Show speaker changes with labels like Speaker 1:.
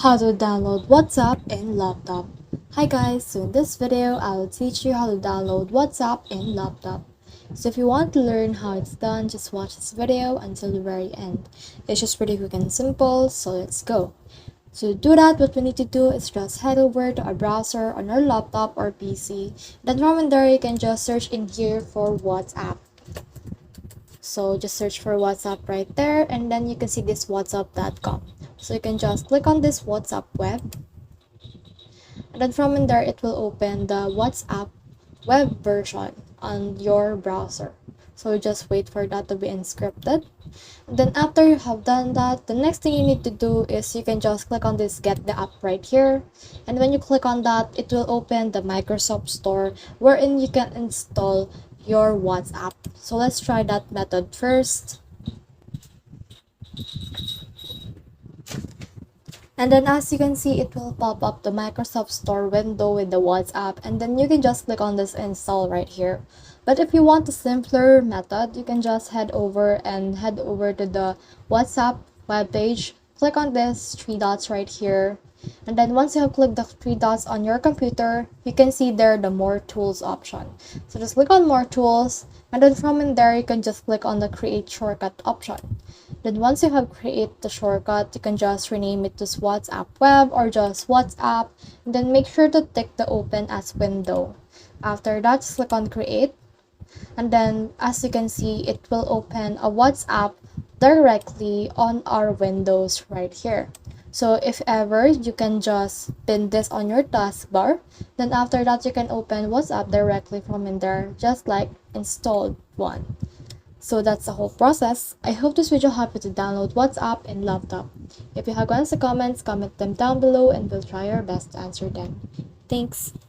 Speaker 1: How to download WhatsApp in laptop. Hi guys, so in this video I will teach you how to download WhatsApp in laptop. So if you want to learn how it's done, just watch this video until the very end. It's just pretty quick and simple, so let's go. To do that, what we need to do is just head over to a browser on your laptop or PC. Then from there you can just search in here for WhatsApp. So just search for WhatsApp right there, and then you can see this whatsapp.com. So you can just click on this WhatsApp web, and then from in there it will open the WhatsApp web version on your browser. So just wait for that to be encrypted. And then after you have done that, the next thing you need to do is you can just click on this get the app right here. And when you click on that, it will open the Microsoft Store wherein you can install your WhatsApp. So let's try that method first. And then as you can see, it will pop up the Microsoft Store window with the WhatsApp, and then you can just click on this install right here. But if you want a simpler method, you can just head over to the WhatsApp webpage. Click on this three dots right here. And then once you have clicked the three dots on your computer, you can see there the more tools option. So just click on more tools, and then from in there, you can just click on the create shortcut option. Then once you have created the shortcut, you can just rename it to WhatsApp Web or just WhatsApp. And then make sure to tick the open as window. After that, just click on create. And then as you can see, it will open a WhatsApp directly on our windows right here. So if ever, you can just pin this on your taskbar. Then after that, you can open WhatsApp directly from in there, just like installed one. So that's the whole process. I hope this video helped you to download WhatsApp in laptop. If you have questions or comments, comment them down below and we'll try our best to answer them. Thanks.